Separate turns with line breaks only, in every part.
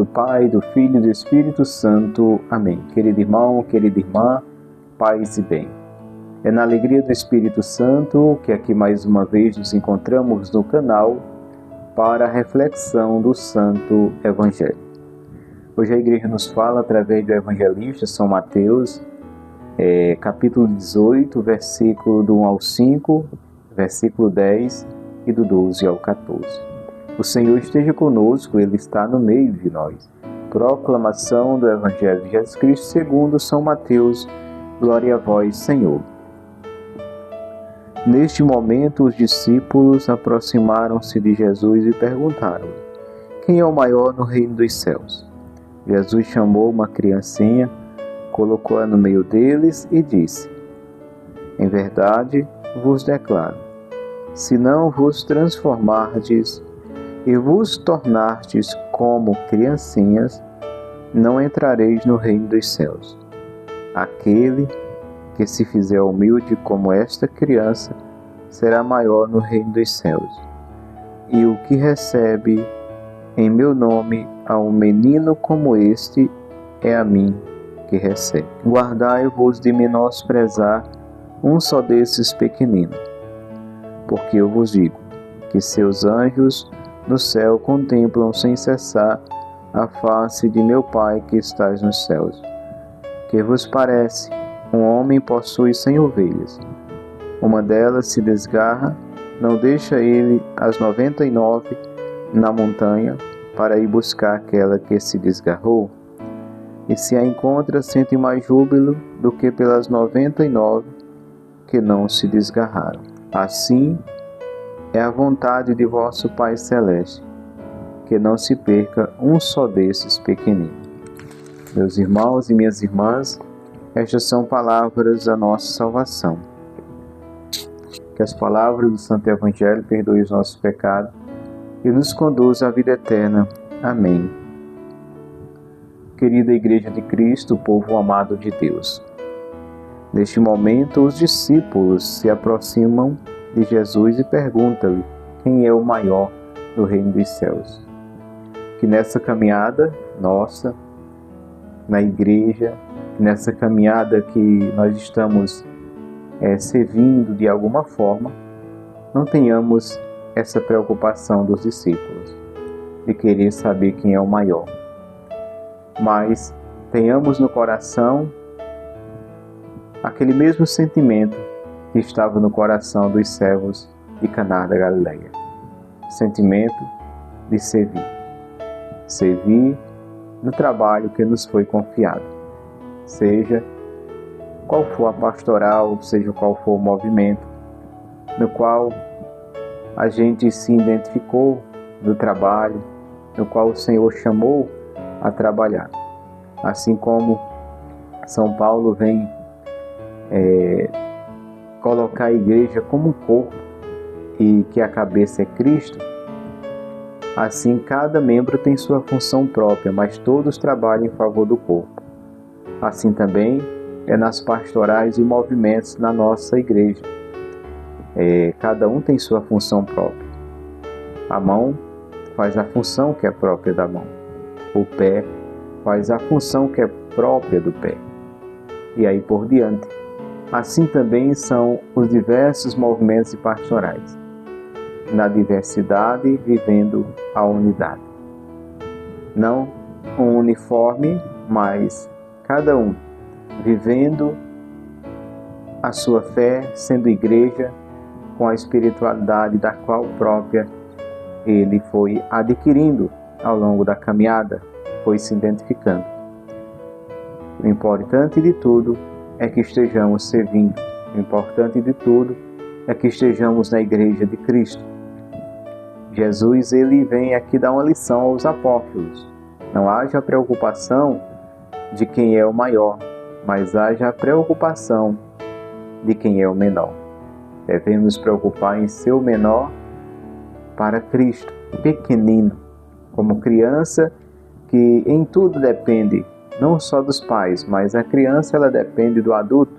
do Pai, do Filho e do Espírito Santo. Amém. Querido irmão, querida irmã, paz e bem. É na alegria do Espírito Santo que aqui mais uma vez nos encontramos no canal para a reflexão do Santo Evangelho. Hoje a igreja nos fala através do evangelista São Mateus, capítulo 18, versículo do 1 ao 5, versículo 10 e do 12 ao 14. O Senhor esteja conosco, Ele está no meio de nós. Proclamação do Evangelho de Jesus Cristo segundo São Mateus. Glória a vós, Senhor. Neste momento, os discípulos aproximaram-se de Jesus e perguntaram: quem é o maior no reino dos céus? Jesus chamou uma criancinha, colocou-a no meio deles e disse: em verdade vos declaro, se não vos transformardes e vos tornardes como criancinhas, não entrareis no reino dos céus. Aquele que se fizer humilde como esta criança, será maior no reino dos céus. E o que recebe em meu nome a um menino como este, é a mim que recebe. Guardai-vos de menosprezar um só desses pequeninos, porque eu vos digo que seus anjos no céu contemplam sem cessar a face de meu Pai que estás nos céus. Que vos parece? Um homem possui 100 ovelhas. Uma delas se desgarra, não deixa ele as 99 na montanha para ir buscar aquela que se desgarrou? E se a encontra, sente mais júbilo do que pelas 99 que não se desgarraram. Assim é a vontade de vosso Pai Celeste, que não se perca um só desses pequeninos. Meus irmãos e minhas irmãs, estas são palavras da nossa salvação. Que as palavras do Santo Evangelho perdoem os nossos pecados e nos conduzam à vida eterna. Amém. Querida Igreja de Cristo, povo amado de Deus, neste momento os discípulos se aproximam de Jesus e perguntam-lhe quem é o maior no reino dos céus. Que nessa caminhada nossa, na igreja, nessa caminhada que nós estamos servindo de alguma forma, não tenhamos essa preocupação dos discípulos, de querer saber quem é o maior. Mas tenhamos no coração aquele mesmo sentimento que estava no coração dos servos de Caná da Galileia. Sentimento de servir. Servir no trabalho que nos foi confiado. Seja qual for a pastoral, seja qual for o movimento no qual a gente se identificou no trabalho, no qual o Senhor chamou a trabalhar. Assim como São Paulo vem colocar a igreja como um corpo e que a cabeça é Cristo, assim cada membro tem sua função própria, mas todos trabalham em favor do corpo. Assim também é nas pastorais e movimentos na nossa igreja. Cada um tem sua função própria. A mão faz a função que é própria da mão. O pé faz a função que é própria do pé. E aí por diante. Assim também são os diversos movimentos e pastorais. Na diversidade, vivendo a unidade. Não um uniforme, mas cada um vivendo a sua fé, sendo igreja, com a espiritualidade da qual própria ele foi adquirindo ao longo da caminhada, foi se identificando. O importante de tudo é que estejamos servindo. O importante de tudo é que estejamos na igreja de Cristo. Jesus, ele vem aqui dar uma lição aos apóstolos. Não haja a preocupação de quem é o maior, mas haja a preocupação de quem é o menor. Devemos nos preocupar em ser o menor para Cristo, pequenino, como criança que em tudo depende, não só dos pais, mas a criança ela depende do adulto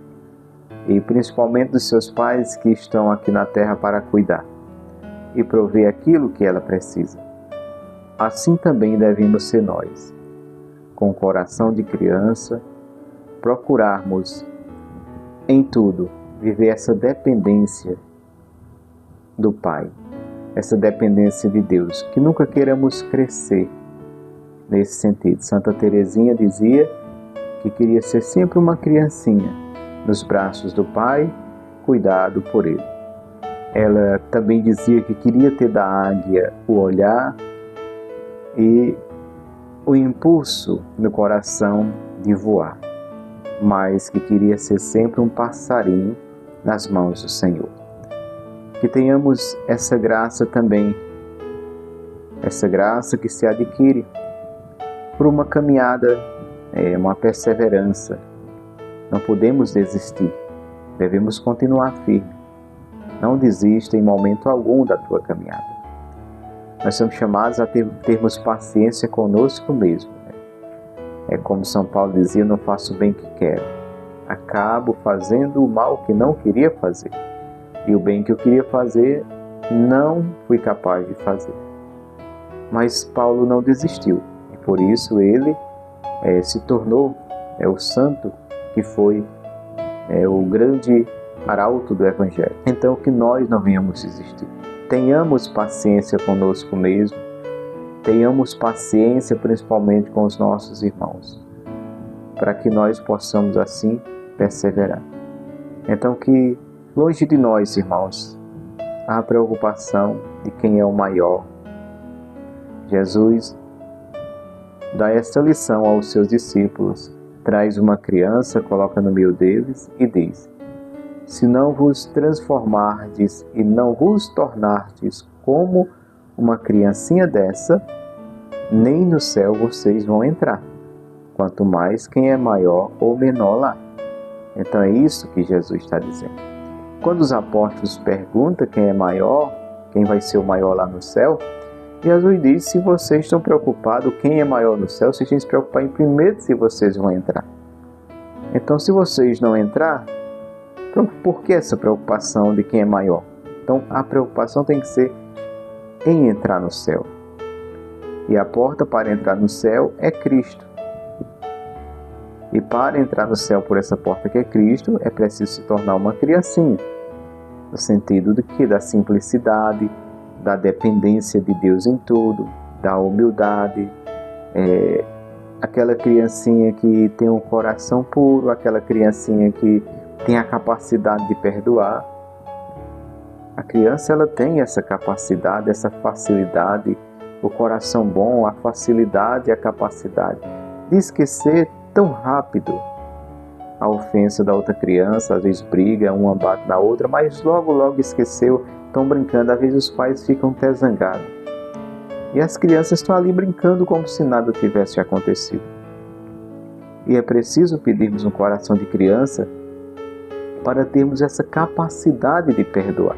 e principalmente dos seus pais que estão aqui na terra para cuidar e prover aquilo que ela precisa. assim também devemos ser nós, com o coração de criança, procurarmos em tudo viver essa dependência do Pai, essa dependência de Deus, que nunca queiramos crescer nesse sentido. Santa Teresinha dizia que queria ser sempre uma criancinha nos braços do Pai, cuidado por Ele. Ela também dizia que queria ter da águia o olhar e o impulso no coração de voar, mas que queria ser sempre um passarinho nas mãos do Senhor. Que tenhamos essa graça também, essa graça que se adquire por uma caminhada, uma perseverança. Não podemos desistir, devemos continuar firme. Não desista em momento algum da tua caminhada. Nós somos chamados a termos paciência conosco mesmo. É como São Paulo dizia, não faço o bem que quero. Acabo fazendo o mal que não queria fazer. E o bem que eu queria fazer, não fui capaz de fazer. Mas Paulo não desistiu. E por isso ele se tornou o santo que foi o grande arauto do Evangelho. Então que nós não venhamos desistir. Tenhamos paciência conosco mesmo. Tenhamos paciência principalmente com os nossos irmãos. Para que nós possamos assim perseverar. Então que longe de nós, irmãos, a preocupação de quem é o maior. Jesus dá esta lição aos seus discípulos. Traz uma criança, coloca no meio deles e diz: se não vos transformardes e não vos tornardes como uma criancinha dessa, nem no céu vocês vão entrar, quanto mais quem é maior ou menor lá. Então é isso que Jesus está dizendo. Quando os apóstolos perguntam quem é maior, quem vai ser o maior lá no céu, Jesus diz: se vocês estão preocupados quem é maior no céu, vocês têm que se preocupar em primeiro se vocês vão entrar. Então se vocês não entrar, por que essa preocupação de quem é maior? Então a preocupação tem que ser em entrar no céu. E a porta para entrar no céu é Cristo. E para entrar no céu por essa porta que é Cristo, é preciso se tornar uma criancinha. No sentido de que da simplicidade, da dependência de Deus em tudo, da humildade, aquela criancinha que tem um coração puro, aquela criancinha que tem a capacidade de perdoar. A criança ela tem essa capacidade, essa facilidade, o coração bom, a facilidade e a capacidade de esquecer tão rápido a ofensa da outra criança. Às vezes briga, uma bate na outra, mas logo esqueceu, estão brincando. Às vezes os pais ficam até zangados. E as crianças estão ali brincando como se nada tivesse acontecido. E é preciso pedirmos um coração de criança para termos essa capacidade de perdoar.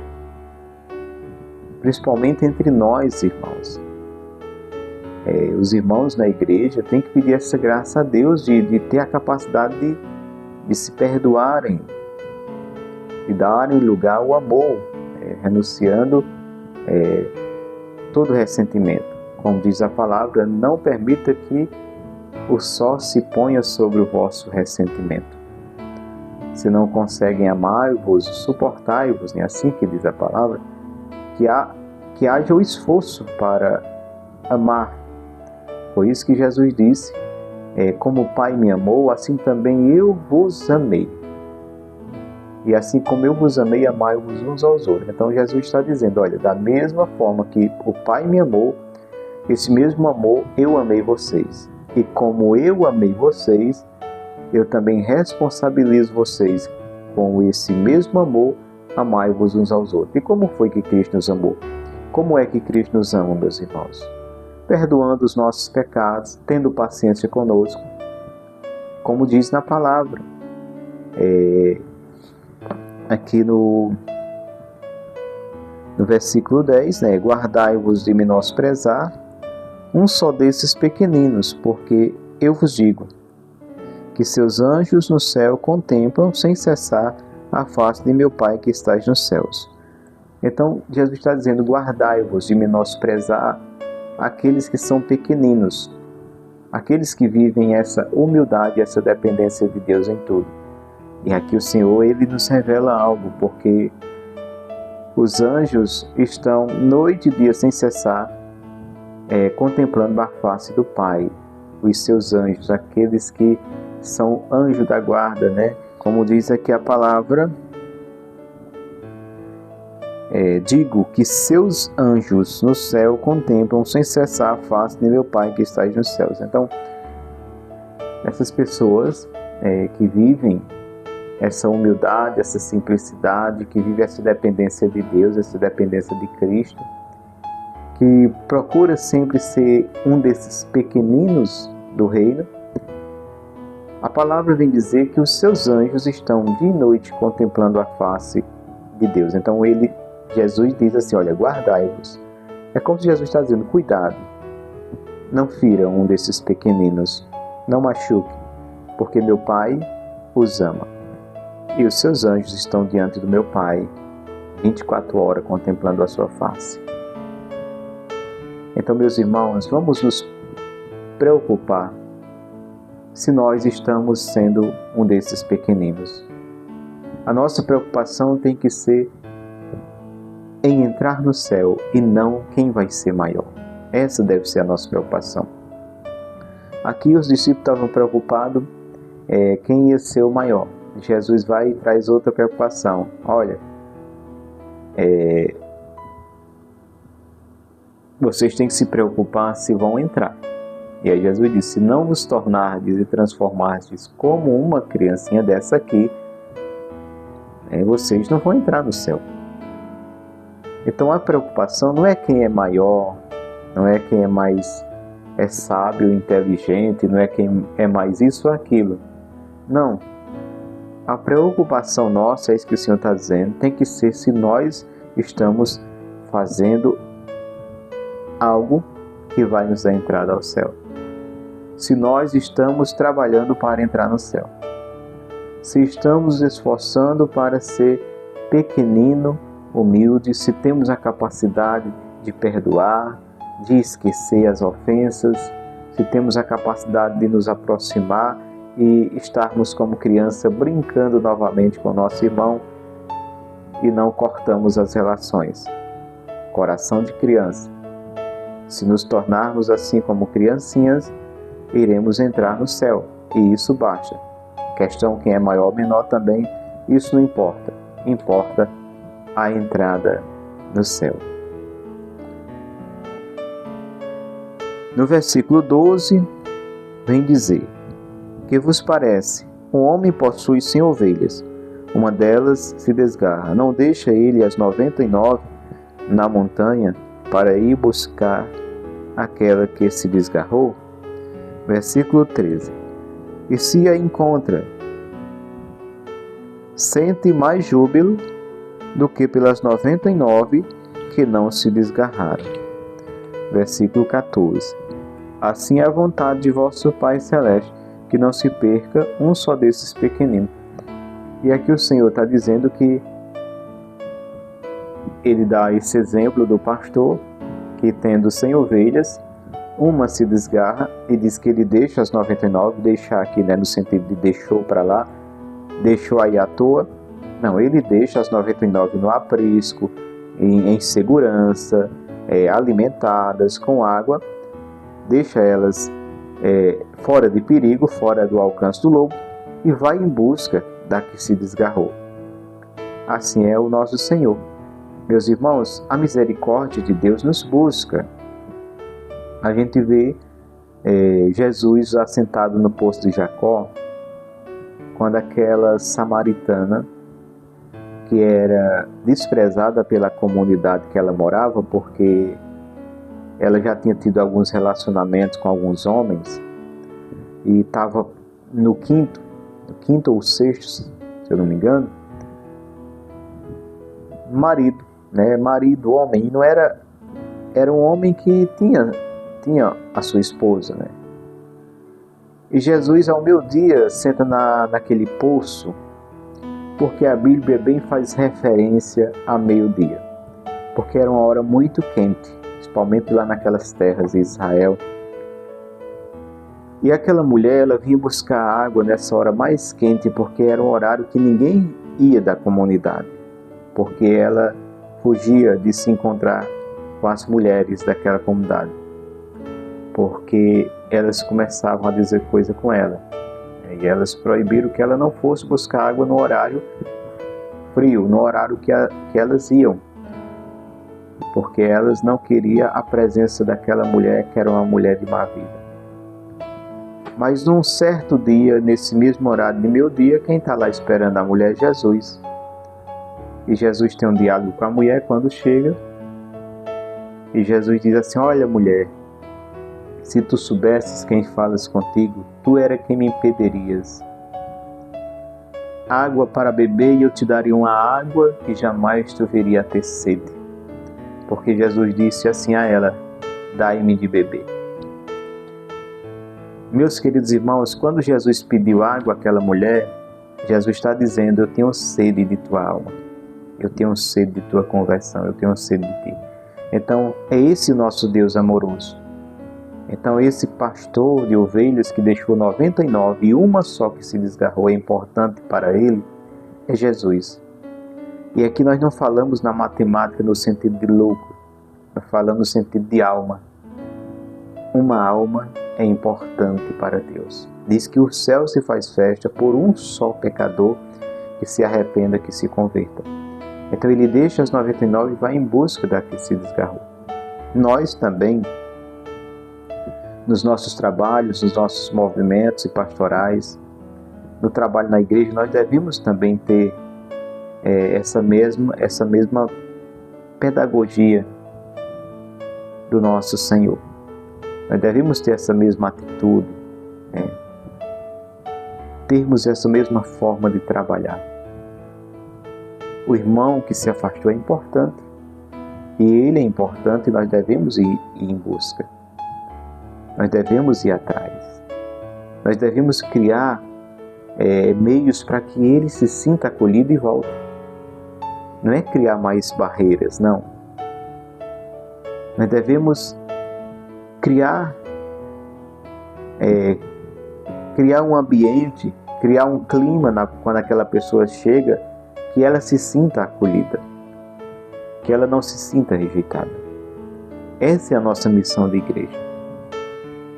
Principalmente entre nós, irmãos. Os irmãos na igreja têm que pedir essa graça a Deus de ter a capacidade de se perdoarem, de darem lugar ao amor, renunciando todo ressentimento. Como diz a palavra, não permita que o sol se ponha sobre o vosso ressentimento. Se não conseguem amar-vos, suportai-vos, é assim que diz a palavra, que haja o esforço para amar. Foi isso que Jesus disse: como o Pai me amou, assim também eu vos amei. E assim como eu vos amei, amai-vos uns aos outros. Então Jesus está dizendo: olha, da mesma forma que o Pai me amou, esse mesmo amor eu amei vocês. E como eu amei vocês, eu também responsabilizo vocês com esse mesmo amor, amai-vos uns aos outros. E como foi que Cristo nos amou? Como é que Cristo nos ama, meus irmãos? Perdoando os nossos pecados, tendo paciência conosco. Como diz na palavra, aqui no versículo 10, guardai-vos de menosprezar um só desses pequeninos, porque eu vos digo que seus anjos no céu contemplam sem cessar a face de meu Pai que estás nos céus. Então Jesus está dizendo: guardai-vos de menosprezar aqueles que são pequeninos, aqueles que vivem essa humildade, essa dependência de Deus em tudo. E aqui o Senhor, Ele nos revela algo, porque os anjos estão noite e dia sem cessar contemplando a face do Pai, os seus anjos, aqueles que são anjos da guarda, né? Como diz aqui a palavra, digo que seus anjos no céu contemplam sem cessar a face de meu Pai que está nos céus. Então, essas pessoas que vivem essa humildade, essa simplicidade, que vivem essa dependência de Deus, essa dependência de Cristo, que procura sempre ser um desses pequeninos do reino, a palavra vem dizer que os seus anjos estão de noite contemplando a face de Deus. Então Jesus diz assim, olha, guardai-vos. É como se Jesus está dizendo, cuidado, não fira um desses pequeninos, não machuque, porque meu Pai os ama. E os seus anjos estão diante do meu Pai, 24 horas contemplando a sua face. Então, meus irmãos, vamos nos preocupar se nós estamos sendo um desses pequeninos. A nossa preocupação tem que ser em entrar no céu e não quem vai ser maior. Essa deve ser a nossa preocupação. Aqui os discípulos estavam preocupados quem ia ser o maior. Jesus vai e traz outra preocupação. Olha, vocês têm que se preocupar se vão entrar. E aí Jesus disse, se não vos tornardes e transformardes como uma criancinha dessa aqui, vocês não vão entrar no céu. Então a preocupação não é quem é maior, não é quem é mais sábio, inteligente, não é quem é mais isso ou aquilo. Não. A preocupação nossa, é isso que o Senhor está dizendo, tem que ser se nós estamos fazendo algo que vai nos dar entrada ao céu. Se nós estamos trabalhando para entrar no céu. Se estamos esforçando para ser pequenino, humilde, se temos a capacidade de perdoar, de esquecer as ofensas, se temos a capacidade de nos aproximar e estarmos como criança brincando novamente com o nosso irmão e não cortamos as relações. Coração de criança. Se nos tornarmos assim como criancinhas, iremos entrar no céu, e isso basta. Questão quem é maior ou menor também, isso não importa. Importa a entrada no céu. No versículo 12, vem dizer, que vos parece? Um homem possui 100 ovelhas, uma delas se desgarra. Não deixa ele as 99 na montanha para ir buscar aquela que se desgarrou? Versículo 13. E se a encontra, sente mais júbilo do que pelas 99 que não se desgarraram. Versículo 14. Assim é a vontade de vosso Pai Celeste, que não se perca um só desses pequeninos. E aqui o Senhor está dizendo que Ele dá esse exemplo do pastor, que tendo 100 ovelhas, uma se desgarra e diz que ele deixa as 99, deixar aqui, né, no sentido de deixou para lá, deixou aí à toa. Não, ele deixa as 99 no aprisco, em segurança, alimentadas, com água, deixa elas fora de perigo, fora do alcance do lobo, e vai em busca da que se desgarrou. Assim é o nosso Senhor. Meus irmãos, a misericórdia de Deus nos busca. A gente vê Jesus assentado no poço de Jacó, quando aquela samaritana, que era desprezada pela comunidade que ela morava, porque ela já tinha tido alguns relacionamentos com alguns homens, e estava no quinto ou sexto, se eu não me engano, marido, homem, e não era um homem que tinha a sua esposa, né? E Jesus, ao meio-dia, senta naquele poço, porque a Bíblia bem faz referência a meio-dia, porque era uma hora muito quente, principalmente lá naquelas terras de Israel. E aquela mulher, ela vinha buscar água nessa hora mais quente, porque era um horário que ninguém ia da comunidade, porque ela fugia de se encontrar com as mulheres daquela comunidade, porque elas começavam a dizer coisa com ela, e elas proibiram que ela não fosse buscar água no horário frio, no horário que elas iam, porque elas não queriam a presença daquela mulher, que era uma mulher de má vida. Mas num certo dia, nesse mesmo horário de meio-dia, quem está lá esperando a mulher é Jesus. E Jesus tem um diálogo com a mulher quando chega. E Jesus diz assim: olha, mulher, se tu soubesses quem falas contigo, tu era quem me impedirias água para beber, e eu te daria uma água que jamais tu viria a ter sede. Porque Jesus disse assim a ela: dai-me de beber. Meus queridos irmãos, quando Jesus pediu água àquela mulher, Jesus está dizendo: eu tenho sede de tua alma, eu tenho sede de tua conversão, eu tenho sede de ti. Então é esse nosso Deus amoroso. Então esse pastor de ovelhas que deixou 99 e uma só que se desgarrou é importante para ele, é Jesus. E aqui nós não falamos na matemática no sentido de lucro, nós falamos no sentido de alma. Uma alma é importante para Deus. Diz que o céu se faz festa por um só pecador que se arrependa, que se converta. Então ele deixa as 99 e vai em busca da que se desgarrou. Nós também, nos nossos trabalhos, nos nossos movimentos e pastorais, no trabalho na igreja, nós devemos também ter essa mesma pedagogia do nosso Senhor. Nós devemos ter essa mesma atitude, termos essa mesma forma de trabalhar. O irmão que se afastou é importante, e ele é importante, e nós devemos ir em busca. Nós devemos ir atrás. Nós devemos criar meios para que ele se sinta acolhido e volte. Não é criar mais barreiras, não. Nós devemos criar um ambiente, criar um clima quando aquela pessoa chega, que ela se sinta acolhida, que ela não se sinta rejeitada. Essa é a nossa missão de igreja.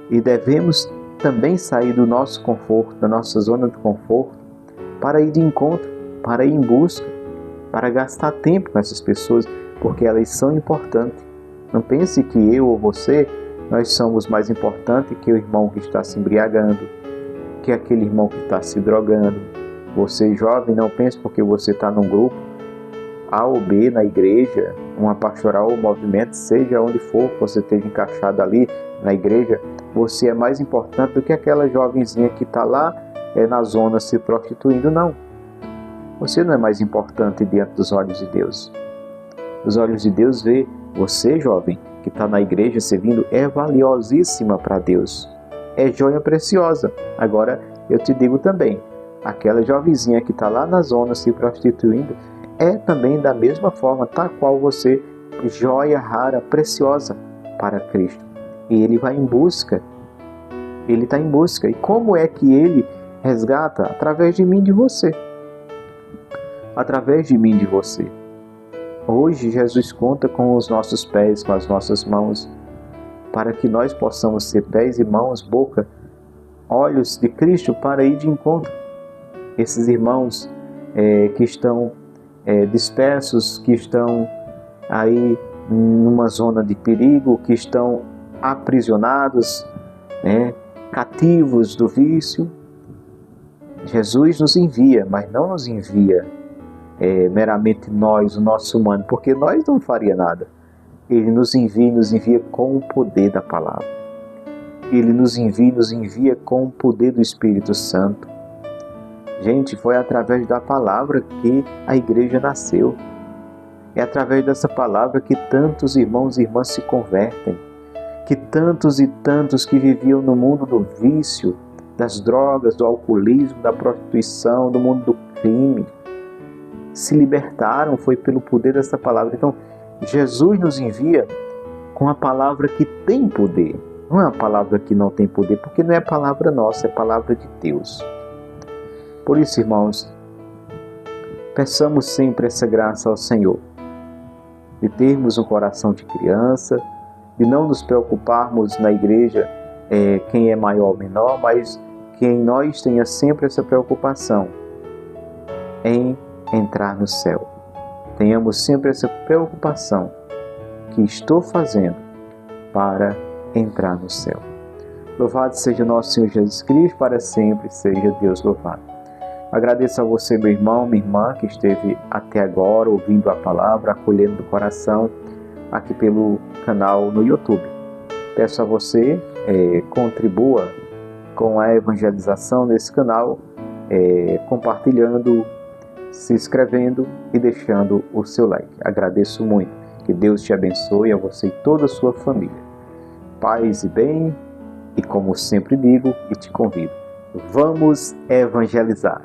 E devemos também sair do nosso conforto, da nossa zona de conforto, para ir de encontro, para ir em busca, para gastar tempo com essas pessoas, porque elas são importantes. Não pense que eu ou você, nós somos mais importantes que o irmão que está se embriagando, que aquele irmão que está se drogando. Você jovem, não pense porque você está num grupo A ou B na igreja, uma pastoral ou movimento, seja onde for que você esteja encaixado ali na igreja, você é mais importante do que aquela jovenzinha que está lá na zona se prostituindo. Não. Você não é mais importante diante dos olhos de Deus. Os olhos de Deus vê você, jovem, que está na igreja servindo, é valiosíssima para Deus. É joia preciosa. Agora, eu te digo também, aquela jovenzinha que está lá na zona se prostituindo, é também da mesma forma, tal qual você, joia rara, preciosa para Cristo. E ele vai em busca. Ele está em busca. E como é que ele resgata? Através de mim e de você. Através de mim e de você. Hoje Jesus conta com os nossos pés, com as nossas mãos, para que nós possamos ser pés e mãos, boca, olhos de Cristo para ir de encontro. Esses irmãos que estão dispersos, que estão aí numa zona de perigo, que estão aprisionados, cativos do vício. Jesus nos envia, mas não nos envia meramente nós, o nosso humano, porque nós não faria nada. Ele nos envia com o poder da palavra. Ele nos envia com o poder do Espírito Santo. Gente, foi através da palavra que a igreja nasceu. É através dessa palavra que tantos irmãos e irmãs se convertem. Que tantos e tantos que viviam no mundo do vício, das drogas, do alcoolismo, da prostituição, do mundo do crime, se libertaram, foi pelo poder dessa palavra. Então, Jesus nos envia com a palavra que tem poder. Não é uma palavra que não tem poder, porque não é palavra nossa, é palavra de Deus. Por isso, irmãos, peçamos sempre essa graça ao Senhor, de termos um coração de criança, de não nos preocuparmos na igreja quem é maior ou menor, mas que em nós tenha sempre essa preocupação em entrar no céu. Tenhamos sempre essa preocupação que estou fazendo para entrar no céu. Louvado seja nosso Senhor Jesus Cristo, para sempre seja Deus louvado. Agradeço a você, meu irmão, minha irmã, que esteve até agora ouvindo a palavra, acolhendo do coração aqui pelo canal no YouTube. Peço a você, contribua com a evangelização desse canal, compartilhando, se inscrevendo e deixando o seu like. Agradeço muito. Que Deus te abençoe, a você e toda a sua família. Paz e bem, e como sempre digo e te convido, vamos evangelizar.